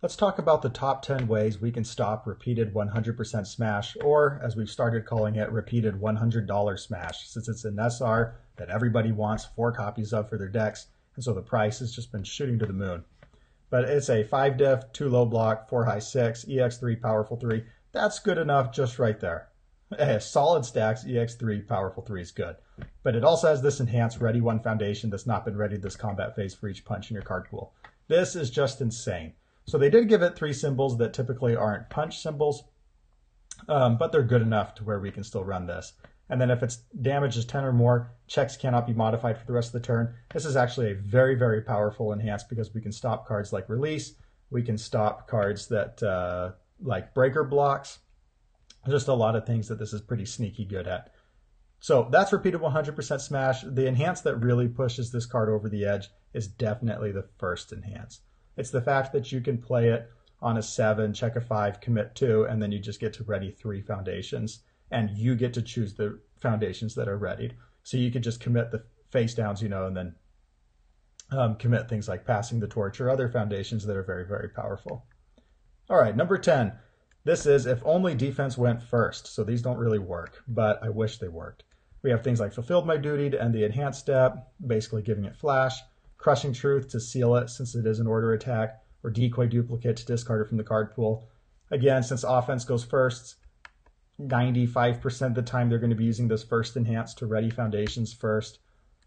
Let's talk about the top 10 ways we can stop repeated 100% smash, or as we've started calling it, repeated $100 smash, since it's an SR that everybody wants 4 copies of for their decks, and so the price has just been shooting to the moon. But it's a 5 diff, 2 low block, 4 high 6, EX3, powerful 3. That's good enough just right there. Solid stacks, EX3, powerful 3 is good. But it also has this enhanced Ready 1 foundation that's not been readied this combat phase for each punch in your card pool. This is just insane. So they did give it 3 symbols that typically aren't punch symbols, but they're good enough to where we can still run this. And then if its damage is 10 or more, checks cannot be modified for the rest of the turn. This is actually a very, very powerful enhance because we can stop cards like Release. We can stop cards that like Breaker blocks. Just a lot of things that this is pretty sneaky good at. So that's repeated 100% smash. The enhance that really pushes this card over the edge is definitely the first enhance. It's the fact that you can play it on a 7, check a 5, commit 2, and then you just get to ready 3 foundations, and you get to choose the foundations that are readied. So you could just commit the face downs, and then commit things like Passing the Torch or other foundations that are very, very powerful. All right, number 10. This is If Only Defense Went First. So these don't really work, but I wish they worked. We have things like Fulfilled My Duty to end the enhanced step, basically giving it flash. Crushing Truth to seal it since it is an order attack, or Decoy Duplicate to discard it from the card pool. Again, since offense goes first, 95% of the time they're going to be using this first enhance to ready foundations first.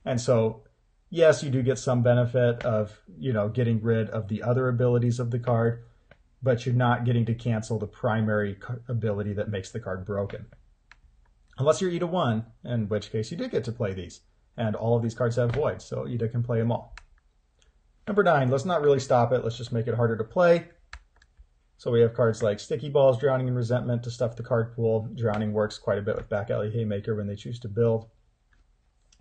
And so, yes, you do get some benefit of, getting rid of the other abilities of the card, but you're not getting to cancel the primary ability that makes the card broken. Unless you're Ida 1, in which case you do get to play these. And all of these cards have voids, so Ida can play them all. Number 9, let's not really stop it. Let's just make it harder to play. So we have cards like Sticky Balls, Drowning, and Resentment to stuff the card pool. Drowning works quite a bit with Back Alley Haymaker when they choose to build.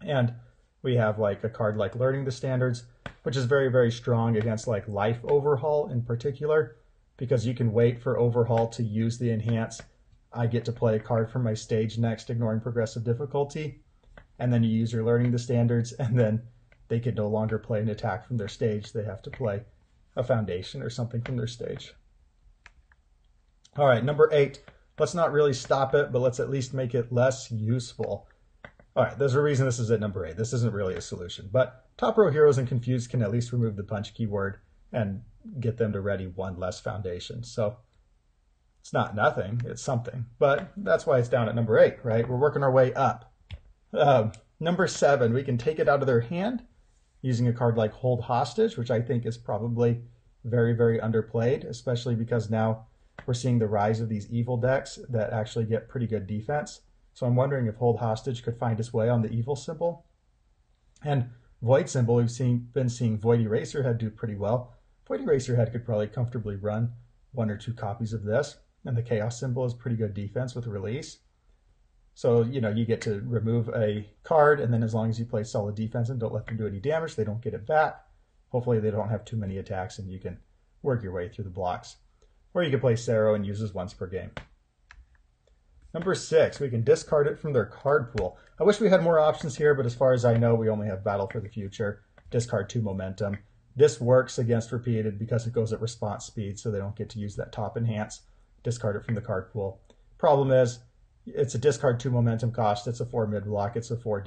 And we have like a card like Learning the Standards, which is very, very strong against like Life Overhaul in particular, because you can wait for Overhaul to use the enhance. I get to play a card from my stage next, ignoring progressive difficulty. And then you use your Learning the Standards, and then they can no longer play an attack from their stage. They have to play a foundation or something from their stage. All right, number 8. Let's not really stop it, but let's at least make it less useful. All right, there's a reason this is at number 8. This isn't really a solution, but Top Row Heroes and Confused can at least remove the punch keyword and get them to ready 1 less foundation. So it's not nothing, it's something, but that's why it's down at number 8, right? We're working our way up. Number 7, we can take it out of their hand using a card like Hold Hostage, which I think is probably very, very underplayed, especially because now we're seeing the rise of these evil decks that actually get pretty good defense. So I'm wondering if Hold Hostage could find its way on the evil symbol. And Void symbol, we've been seeing Void Eraserhead do pretty well. Void Eraserhead could probably comfortably run 1 or 2 copies of this. And the Chaos symbol is pretty good defense with Release. So, you get to remove a card, and then as long as you play solid defense and don't let them do any damage, they don't get it back. Hopefully they don't have too many attacks, and you can work your way through the blocks. Or you can play Sero and use this once per game. Number 6, we can discard it from their card pool. I wish we had more options here, but as far as I know, we only have Battle for the Future, discard 2 momentum. This works against repeated because it goes at response speed, so they don't get to use that top enhance. Discard it from the card pool. Problem is, it's a discard 2 momentum cost. It's a 4 mid block. It's a 4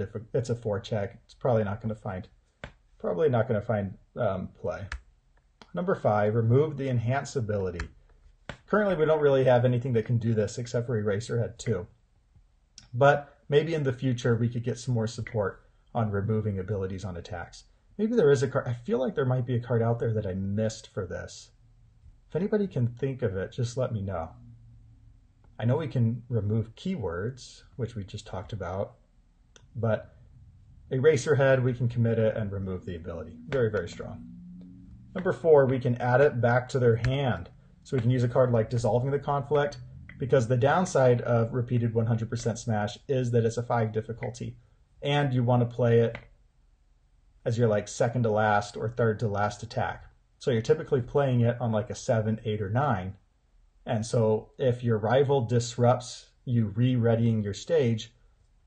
check. It's probably not going to find play. Number 5, remove the enhance ability. Currently, we don't really have anything that can do this except for Eraserhead 2. But maybe in the future we could get some more support on removing abilities on attacks. Maybe there is a card. I feel like there might be a card out there that I missed for this. If anybody can think of it, just let me know. I know we can remove keywords, which we just talked about, but Eraserhead, we can commit it and remove the ability. Very, very strong. Number 4, we can add it back to their hand. So we can use a card like Dissolving the Conflict, because the downside of repeated 100% smash is that it's a 5 difficulty, and you want to play it as your like second to last or third to last attack. So you're typically playing it on like a 7, 8, or 9. And so if your rival disrupts you re-readying your stage,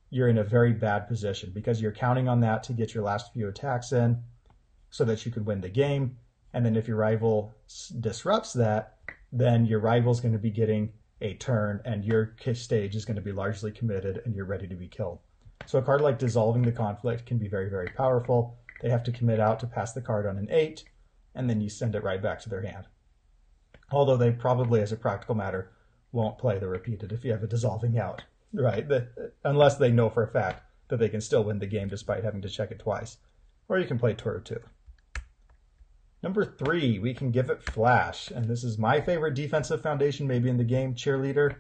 you're in a very bad position because you're counting on that to get your last few attacks in so that you could win the game. And then if your rival disrupts that, then your rival's going to be getting a turn and your stage is going to be largely committed and you're ready to be killed. So a card like Dissolving the Conflict can be very, very powerful. They have to commit out to pass the card on an 8, and then you send it right back to their hand. Although they probably, as a practical matter, won't play the Repeated if you have a Dissolving out, right? Unless they know for a fact that they can still win the game despite having to check it twice. Or you can play Toru 2. Number 3, we can give it Flash. And this is my favorite defensive foundation maybe in the game, Cheerleader.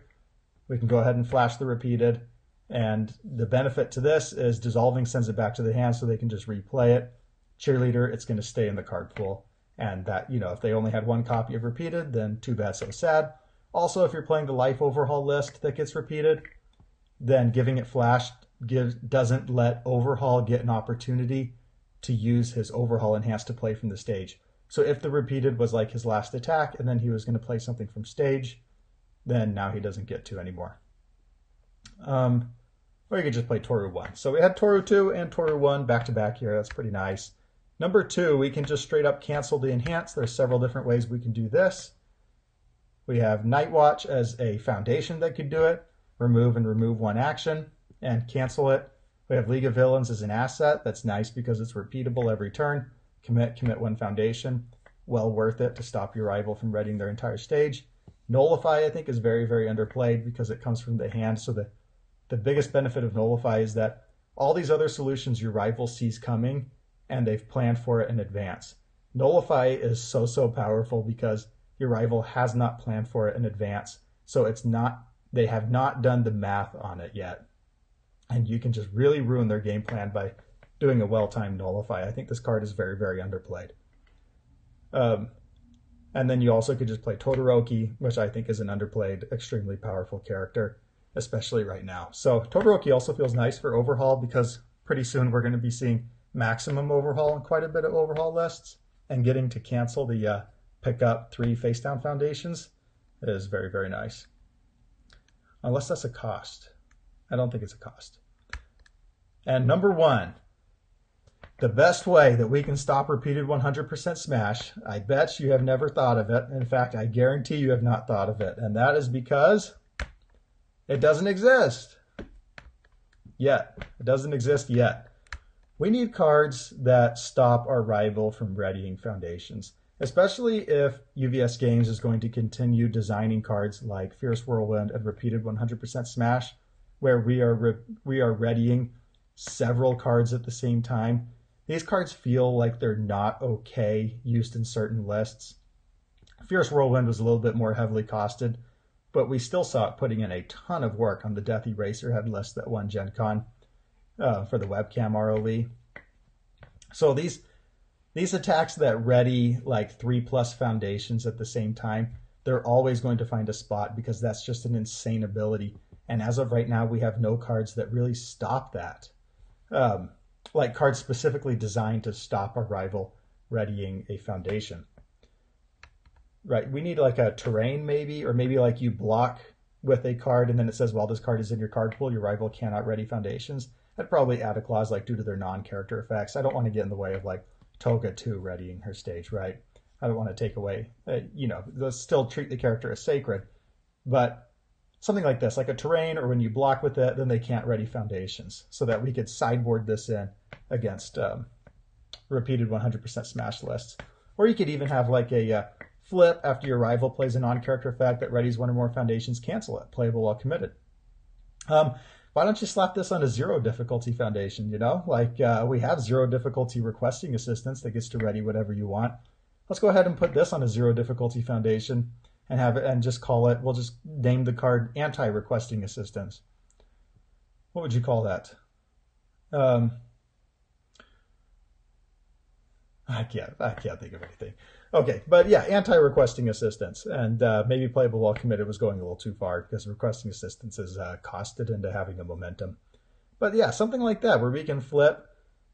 We can go ahead and flash the Repeated. And the benefit to this is Dissolving sends it back to the hand so they can just replay it. Cheerleader, it's going to stay in the card pool. And that, if they only had one copy of Repeated, then too bad, so sad. Also, if you're playing the Life Overhaul list that gets repeated, then giving it Flash doesn't let Overhaul get an opportunity to use his Overhaul Enhance to play from the stage. So if the Repeated was like his last attack and then he was going to play something from stage, then now he doesn't get to anymore. Or you could just play Toru 1. So we had Toru 2 and Toru 1 back to back here. That's pretty nice. Number 2, we can just straight up cancel the Enhance. There's several different ways we can do this. We have Night Watch as a foundation that could do it. Remove one action and cancel it. We have League of Villains as an asset. That's nice because it's repeatable every turn. Commit one foundation. Well worth it to stop your rival from readying their entire stage. Nullify, I think, is very, very underplayed because it comes from the hand. So the biggest benefit of Nullify is that all these other solutions your rival sees coming and they've planned for it in advance. Nullify is so powerful because your rival has not planned for it in advance. So they have not done the math on it yet. And you can just really ruin their game plan by doing a well-timed Nullify. I think this card is very, very underplayed. And then you also could just play Todoroki, which I think is an underplayed, extremely powerful character, especially right now. So Todoroki also feels nice for Overhaul because pretty soon we're going to be seeing maximum Overhaul in quite a bit of Overhaul lists. And getting to cancel the pick up 3 face-down foundations is very, very nice. Unless that's a cost. I don't think it's a cost. And number 1, the best way that we can stop repeated 100% smash, I bet you have never thought of it. In fact, I guarantee you have not thought of it. And that is because it doesn't exist yet. It doesn't exist yet. We need cards that stop our rival from readying foundations, especially if UVS Games is going to continue designing cards like Fierce Whirlwind and Repeated 100% Smash, where we are readying several cards at the same time. These cards feel like they're not okay used in certain lists. Fierce Whirlwind was a little bit more heavily costed, but we still saw it putting in a ton of work on the Death Eraserhead list that won Gen Con for the webcam ROE. So these attacks that ready like 3+ foundations at the same time, they're always going to find a spot because that's just an insane ability. And as of right now, we have no cards that really stop that. Like cards specifically designed to stop a rival readying a foundation. Right, we need like a terrain maybe, or maybe like you block with a card and then it says, while this card is in your card pool, your rival cannot ready foundations. I'd probably add a clause like due to their non-character effects. I don't want to get in the way of like Toga 2 readying her stage, right? I don't want to take away, they'll still treat the character as sacred, but something like this, like a terrain, or when you block with it, then they can't ready foundations, so that we could sideboard this in against repeated 100% smash lists. Or you could even have like a flip after your rival plays a non-character effect that readies 1 or more foundations, cancel it, playable while committed. Why don't you slap this on a 0 difficulty foundation, Like we have 0 difficulty requesting assistance that gets to ready whatever you want. Let's go ahead and put this on a 0 difficulty foundation and have it, and just call it, we'll just name the card anti-requesting assistance. What would you call that? I can't think of anything. Okay, but yeah, anti-requesting assistance, and maybe playable while committed was going a little too far because requesting assistance is costed into having a momentum. But yeah, something like that where we can flip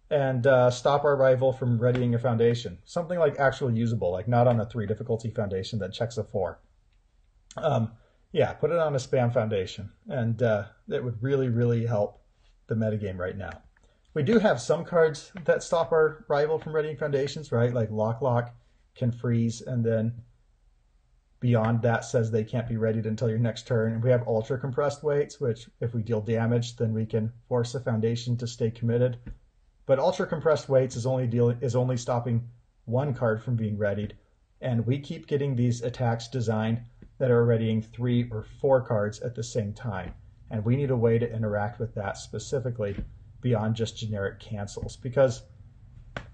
and stop our rival from readying a foundation. Something like actually usable, like not on a 3 difficulty foundation that checks a 4. Yeah, put it on a spam foundation, and it would really, really help the metagame right now. We do have some cards that stop our rival from readying foundations, right? Like Lock can freeze, and then beyond that says they can't be readied until your next turn. And we have ultra compressed waits, which if we deal damage, then we can force a foundation to stay committed. But ultra compressed waits is only stopping one card from being readied. And we keep getting these attacks designed that are readying 3 or 4 cards at the same time. And we need a way to interact with that specifically beyond just generic cancels. Because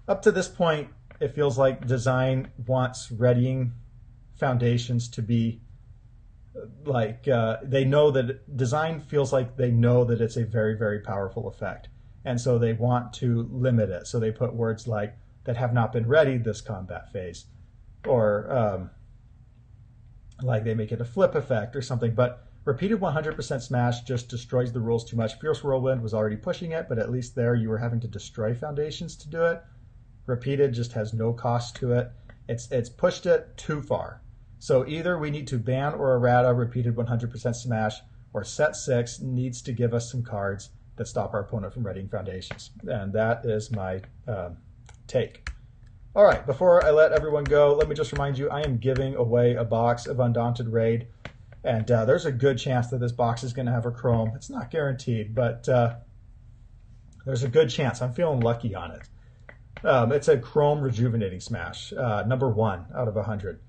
up to this point, it feels like design wants readying foundations to be like, they know that design feels like they know that it's a very, very powerful effect. And so they want to limit it. So they put words like, that have not been readied this combat phase. Or like they make it a flip effect or something. But repeated 100% smash just destroys the rules too much. Fierce Whirlwind was already pushing it, but at least there you were having to destroy foundations to do it. Repeated just has no cost to it. It's pushed it too far. So either we need to ban or errata repeated 100% smash, or set 6 needs to give us some cards that stop our opponent from readying foundations. And that is my take. All right, before I let everyone go, let me just remind you, I am giving away a box of Undaunted Raid. And there's a good chance that this box is going to have a chrome. It's not guaranteed, but there's a good chance. I'm feeling lucky on it. It's a chrome rejuvenating smash, number 1 out of 100.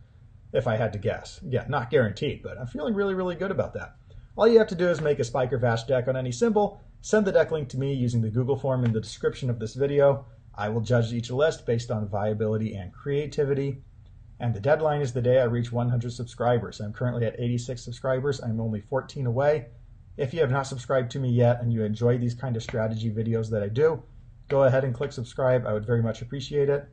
If I had to guess. Yeah, not guaranteed, but I'm feeling really, really good about that. All you have to do is make a Spike or Vash deck on any symbol, send the deck link to me using the Google form in the description of this video. I will judge each list based on viability and creativity. And the deadline is the day I reach 100 subscribers. I'm currently at 86 subscribers. I'm only 14 away. If you have not subscribed to me yet and you enjoy these kind of strategy videos that I do, go ahead and click subscribe. I would very much appreciate it.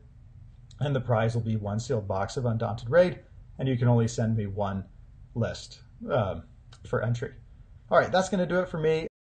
And the prize will be 1 sealed box of Undaunted Raid. And you can only send me 1 list for entry. All right, that's going to do it for me.